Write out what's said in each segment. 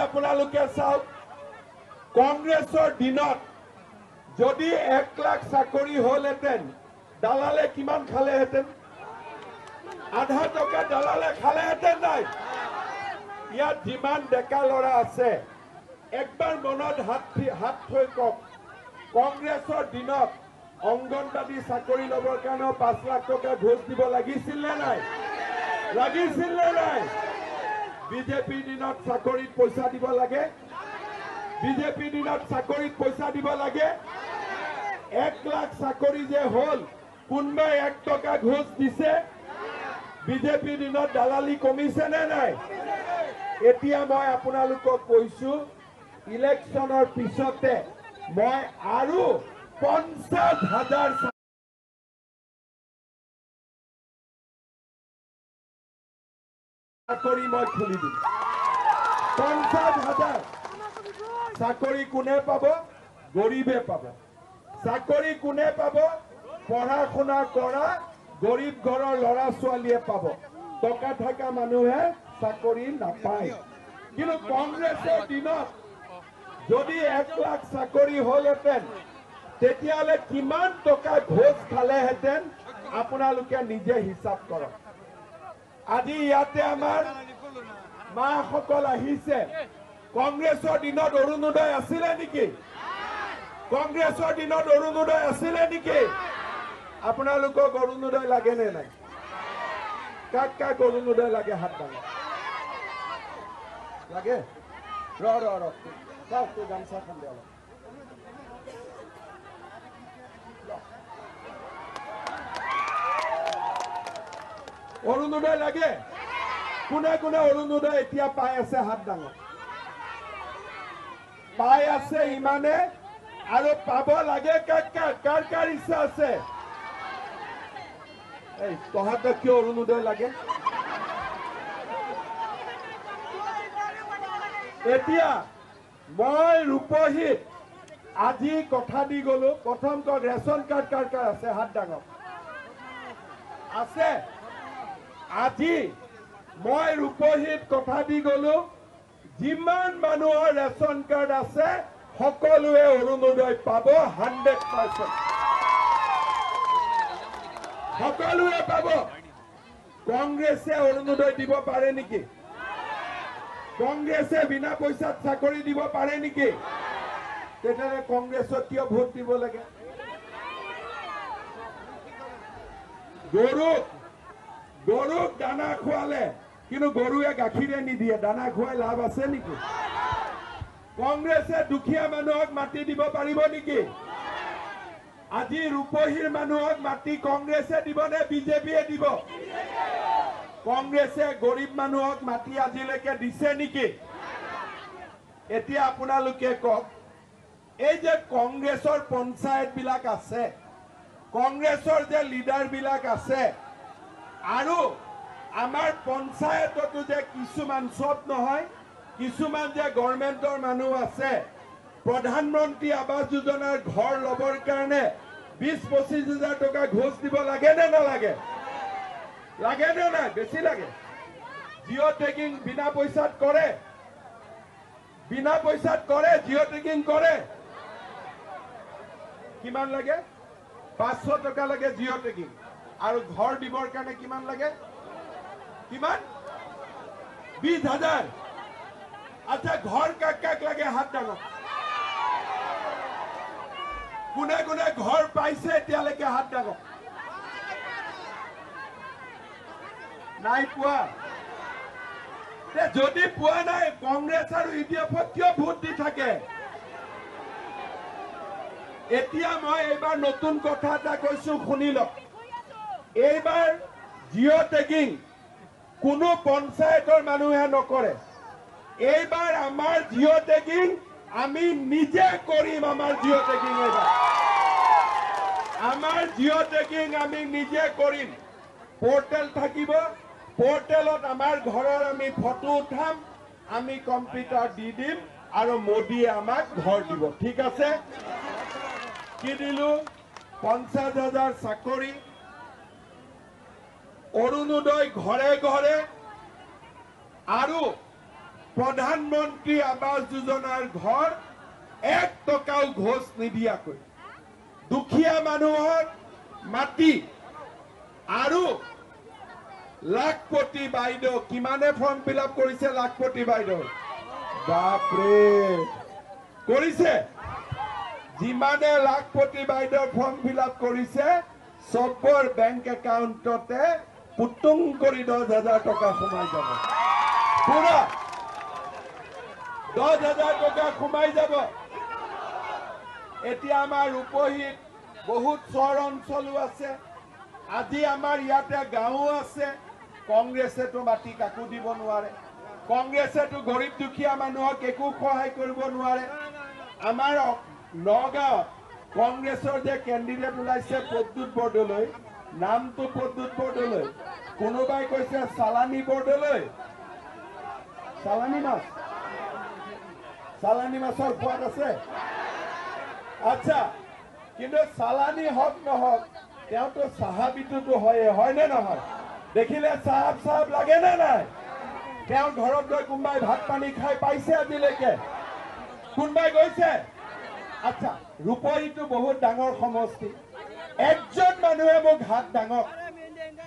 আপোনালোকে চাওক কংগ্ৰেছৰ দিনত যদি 1 লাখ চাকৰি হলহেঁতেন দালালে কিমান খালেহেঁতেন আধা টকা দালালে খালেহেঁতেন নাই ইয়াত যিমান ডেকা ল'ৰা আছে একবাৰ মনত হাত থৈ কওক কংগ্ৰেছৰ দিনত অংগনবাদী চাকৰি ল'বৰ কাৰণে 5 লাখ টকা ঘোষ দিব লাগিছিল নে নাই লাগিছিল নে নাই বিজেপিৰ দিনত চাকৰিত পইচা দিব লাগে বিজেপিৰ দিনত চাকৰিত পইচা দিব লাগে 1 লাখ চাকৰি যে হল কোনবাই 1 টকা ঘোষ দিছে বিজেপিৰ দিনত দালালি কমিছে নে নাই এতিয়া মই আপোনালোকক কৈছো ইলেকশ্যনৰ পিছতে মই আৰু 50,000 চাকৰি মই খুলি দিম 50,000 চাকৰি কোনে পাব গৰীবে পাব চাকৰি কোনে পাব পঢ়া শুনা কৰা গৰীব ঘৰৰ ল'ৰা ছোৱালীয়ে পাব টকা থকা মানুহে চাকৰি নাপায় কিন্তু কংগ্ৰেছৰ দিনত যদি 1 লাখ চাকৰি হলহেঁতেন তেতিয়াহ'লে কিমান টকা ঘোষ খালেহেঁতেন আপোনালোকে নিজে হিচাপ কৰক আজি ইয়াতে আমাৰ মাসকল আহিছে কংগ্ৰেছৰ দিনত অৰুণোদয় আছিলে নেকি কংগ্ৰেছৰ দিনত অৰুণোদয় আছিলে নেকি আপোনালোকক অৰুণোদয় লাগে নে নাই কাক কাক অৰুণোদয় লাগে হাত দাঙক লাগে ৰ চাওক তো গামছাখন দে অলপ অৰুণোদয় লাগে কোনে কোনে অৰুণোদয় এতিয়া পাই আছে হাত দাঙক পাই আছে ইমানে আৰু পাব লাগে কাৰ কাৰ ইচ্ছা আছে এই তহঁতক কিয় অৰুণোদয় লাগে এতিয়া মই ৰূপহীত আজি কথা দি গলো প্ৰথম ৰেচন কাৰ্ড কাৰ কাৰ আছে হাত দাঙক আছে আজি মই ৰূপহীত কথা দি গলো যিমান মানুহৰ ৰেচন কাৰ্ড আছে সকলোৱে অৰুণোদয় পাব 100% সকলোৱে পাব কংগ্ৰেছে অৰুণোদয় দিব পাৰে নেকি কংগ্ৰেছে বিনা পইচাত চাকৰি দিব পাৰে নেকি তেতিয়াহ'লে কংগ্ৰেছক কিয় ভোট দিব লাগে গৰুক দানা খোৱালে কিন্তু গৰুৱে গাখীৰে নিদিয়ে দানা খুৱাই লাভ আছে নেকি কংগ্ৰেছে দুখীয়া মানুহক মাটি দিব পাৰিব নেকি আজি ৰূপহীৰ মানুহক মাটি কংগ্ৰেছে দিব নে বিজেপিয়ে দিব কংগ্ৰেছে গৰীব মানুহক মাটি আজিলৈকে দিছে নেকি এতিয়া আপোনালোকে কওক এই যে কংগ্ৰেছৰ পঞ্চায়ত বিলাক আছে কংগ্ৰেছৰ যে লিডাৰ বিলাক আছে আৰু আমাৰ পঞ্চায়ততো যে কিছুমান সব নহয় কিছুমান যে গভৰ্ণমেন্টৰ মানুহ আছে প্ৰধানমন্ত্ৰী আৱাস যোজনাৰ ঘৰ লবৰ কাৰণে 20-25 হাজাৰ টকা ঘোষ দিব লাগে নে নালাগে লাগে নে নাই বেছি লাগে জিঅ' টেগিং বিনা পইচাত কৰে জিঅ' টেগিং কৰে কিমান লাগে 500 টকা লাগে জিঅ' টেগিং আৰু ঘৰ দিবৰ কাৰণে কিমান লাগে কিমান 20,000 আচ্ছা ঘৰ কাক লাগে হাত দাঙক কোনে কোনে ঘৰ পাইছে এতিয়ালৈকে হাত দাঙক নাই পোৱা যদি পোৱা নাই কংগ্ৰেছ আৰু ইউডিএফক কিয় ভোট দি থাকে এতিয়া মই এইবাৰ নতুন কথা এটা কৈছো শুনি লওক এইবাৰ জিঅ' টেগিং কোনো পঞ্চায়তৰ মানুহে নকৰে এইবাৰ আমাৰ জিঅ' টেগিং আমি নিজে কৰিম আমাৰ জিঅ' টেগিং এইবাৰ আমাৰ জিঅ' টেগিং আমি নিজে কৰিম পোৰ্টেল থাকিব পোৰ্টেলত আমাৰ ঘৰৰ আমি ফটো উঠাম আমি কম্পিউটাৰ দি দিম আৰু মোদীয়ে আমাক ঘৰ দিব ঠিক আছে কি দিলো 50,000 চাকৰি অৰুণোদয় ঘৰে ঘৰে আৰু প্ৰধানমন্ত্ৰী আৱাস যোজনাৰ ঘৰ 1 টকাও ঘোষ নিদিয়াকৈ দুখীয়া মানুহৰ মাটি আৰু লাখপতি বাইদেউ কিমানে ফৰ্ম ফিল আপ কৰিছে লাখপতি বাইদেউ বাপৰে কৰিছে যিমানে লাখপতি বাইদেউ ফৰ্ম ফিল আপ কৰিছে সবৰ বেংক একাউণ্টতে পুতুং কৰি 10,000 টকা সোমাই যাব পুৰা 10,000 টকা সোমাই যাব এতিয়া আমাৰ ৰূপহীত বহুত চৰ অঞ্চলো আছে আজি আমাৰ ইয়াতে গাঁও আছে কংগ্ৰেছেতো মাটি কাকো দিব নোৱাৰে কংগ্ৰেছেতো গৰীব দুখীয়া মানুহক একো সহায় কৰিব নোৱাৰে আমাৰ নগাঁও কংগ্ৰেছৰ যে কেণ্ডিডেট ওলাইছে প্ৰদ্যুৎ বৰদলৈ নামটো প্ৰদ্যুৎ বৰদলৈ কোনোবাই কৈছে চালানী বৰদলৈ চালানী মাছৰ সোৱাদ আছে আচ্ছা কিন্তু চালানী হওক নহওক তেওঁতো চাহাবিটোতো হয়নে নহয় দেখিলে চাহাব লাগে নে নাই তেওঁৰ ঘৰত গৈ কোনোবাই ভাত পানী খাই পাইছে আজিলৈকে কোনোবাই গৈছে আচ্ছা ৰূপহীটো বহুত ডাঙৰ সমষ্টি একজন মানুহে মোক হাত ডাঙৰ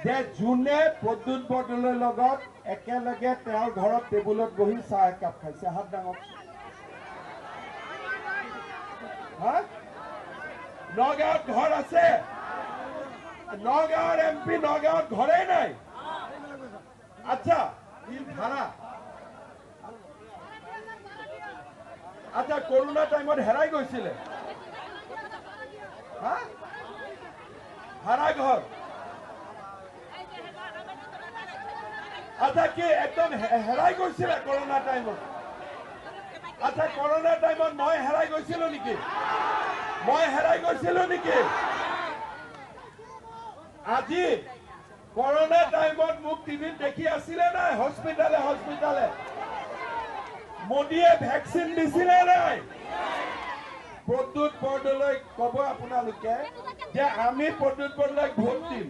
যে যোনে প্ৰদ্যুৎ বৰদলৈৰ লগত একেলগে তেওঁৰ ঘৰত টেবুলত বহি চাহ একাপ খাইছে হাত ডাঙৰ হা নগাঁৱত ঘৰ আছে নগাঁৱৰ এমপি নগাঁৱত ঘৰেই নাই আচ্ছা ভাড়া আচ্ছা কৰোনা টাইমত হেৰাই গৈছিলে হা ভাড়া ঘৰ আচ্ছা কি একদম হেৰাই গৈছিলে কৰোনা টাইমত আচ্ছা কৰোনা টাইমত মই হেৰাই গৈছিলো নেকি আজি কৰোনা টাইমত মোক টিভিত দেখি আছিলে নাই হস্পিটালে মোদীয়ে ভেকচিন দিছিলে নাই প্ৰদ্যুৎ বৰদলৈ কব আপোনালোকে যে আমি প্ৰদ্যুৎ বৰদলৈক ভোট দিম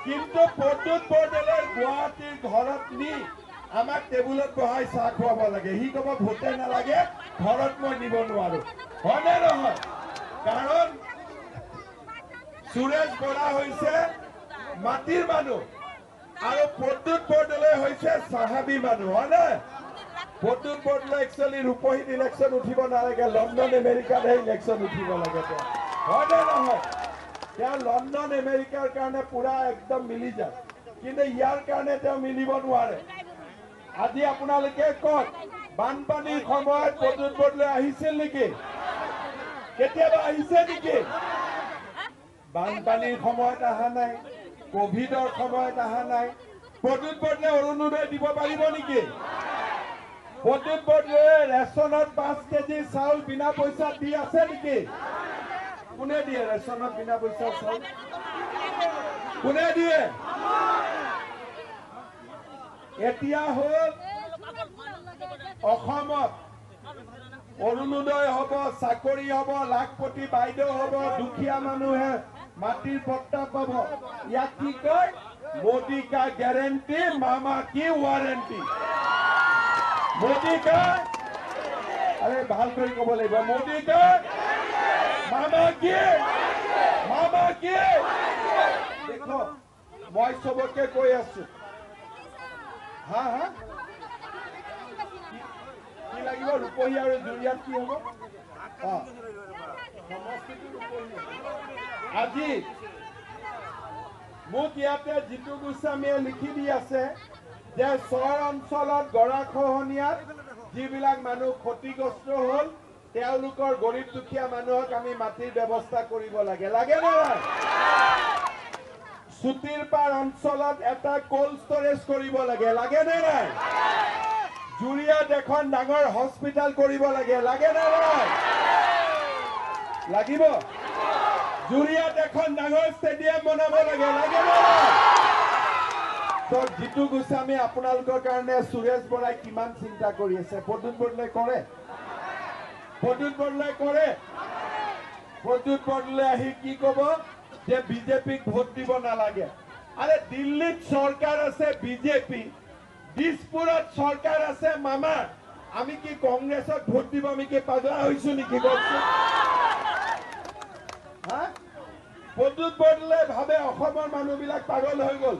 কিন্তু প্ৰদ্যুৎ বৰদলৈ গুৱাহাটীৰ ঘৰত নি আমাক টেবুলত বহাই চাহ খুৱাব লাগে সি কব ভোটে নালাগে ঘৰত মই নিব নোৱাৰো হয়নে নহয় কাৰণ সুৰেশ বৰা হৈছে মাটিৰ মানুহ আৰু প্ৰদ্যুৎ বৰদলৈ হৈছে চাহাবী মানুহ হয়নে প্ৰদ্যুৎ বৰদলৈ একচুৱেলি ৰূপহীত ইলেকশ্যন উঠিব নালাগে লণ্ডন আমেৰিকাতহে ইলেকশ্যন উঠিব লাগে হয়নে নহয় তেওঁ লণ্ডন আমেৰিকাৰ কাৰণে পুৰা একদম মিলি যায় কিন্তু ইয়াৰ কাৰণে তেওঁ মিলিব নোৱাৰে আজি আপোনালোকে কওক বানপানীৰ সময়ত প্ৰদ্যুৎ বৰদলৈ আহিছিল নেকি কেতিয়াবা আহিছে নেকি বানপানীৰ সময়ত অহা নাই কোভিডৰ সময়ত অহা নাই প্ৰদ্যুৎ বৰদলৈ অৰুণোদয় দিব পাৰিব নেকি প্ৰদ্যুৎ বৰদলৈ ৰেচনত 5 কেজি চাউল বিনা পইচাত দি আছে নেকি কোনে দিয়ে ৰেচনত বিনা পইচাৰ চাউল কোনে দিয়ে এতিয়া হ'ল অসমত অৰুণোদয় হ'ব চাকৰি হ'ব লাখপতি বাইদেউ হ'ব দুখীয়া মানুহে মাটিৰ পট্টা পাব ইয়াক কি কয় मोदी का गारंटी मामा की वारंटी मोदी का अरे भाल कर कब लगे मोदी का मामा की देखो मैं सबके কৈ আছো हाँ हाँ কি লাগিব ৰূপহী আৰু জুৰিয়াত কি হ'ব আজি মোক ইয়াতে জিতু গোস্বামীয়ে লিখি দি আছে যে চহৰ অঞ্চলত গৰাখহনীয়াত যিবিলাক মানুহ ক্ষতিগ্ৰস্ত হ'ল তেওঁলোকৰ গৰীব দুখীয়া মানুহক আমি মাটিৰ ব্যৱস্থা কৰিব লাগে লাগে নে নাই সুতিৰপাৰ অঞ্চলত এটা কোল্ড ষ্টৰেজ কৰিব লাগে লাগে নে নাই জুৰিয়াত এখন ডাঙৰ হস্পিটাল কৰিব লাগে লাগে নে নাই লাগিব জুৰিয়াত এখন ডাঙৰ ষ্টেডিয়াম বনাব লাগে লাগে নে নাই তো জিতু গোস্বামী আপোনালোকৰ কাৰণে সুৰেশ বৰাই কিমান চিন্তা কৰি আছে প্ৰদ্যুৎ বৰদলৈ আহি কি কব যে বিজেপিক ভোট দিব নালাগে আৰে দিল্লীত সৰকাৰ আছে বিজেপি দিসপুৰত সৰকাৰ আছে মামা আমি কি কংগ্ৰেছত ভোট দিব আমি কি পাগলা হৈছো নেকি কওকচোন হা প্ৰদ্যুৎ বৰদলৈ ভাবে অসমৰ মানুহবিলাক পাগল হৈ গ'ল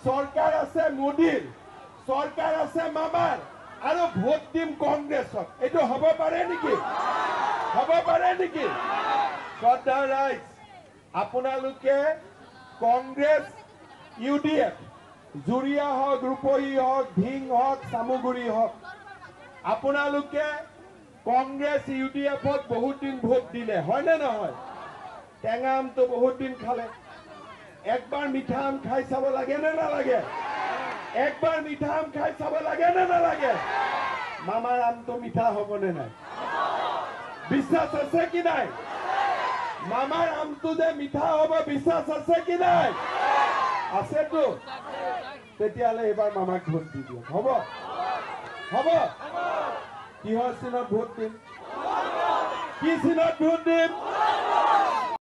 চৰকাৰ আছে মোদীৰ চৰকাৰ আছে মামাৰ আৰু ভোট দিম কংগ্ৰেছক এইটো হ'ব পাৰে নেকি শ্ৰদ্ধাৰ ৰাইজ আপোনালোকে কংগ্ৰেছ UDF জুৰিয়া হওক ৰূপহী হওক ধিং হওক চামুগুৰি হওক আপোনালোকে কংগ্ৰেছ UDFত বহুত দিন ভোট দিলে হয় নে নহয় টেঙা আমটো বহুত দিন খালে একবাৰ মিঠা আম খাই চাব লাগে নে নালাগে একবাৰ মিঠা আম খাই চাব লাগে নে নালাগে মামাৰ আমটো মিঠা হ'বনে নাই বিশ্বাস আছে কি নাই মামাৰ আমটো যে মিঠা হ'ব বিশ্বাস আছে কি নাই আছেতো তেতিয়াহ'লে এইবাৰ মামাক ভোট দি দিয়ক হ'ব কিহৰ চিনত ভোট দিম কি চিনত ভোট দিম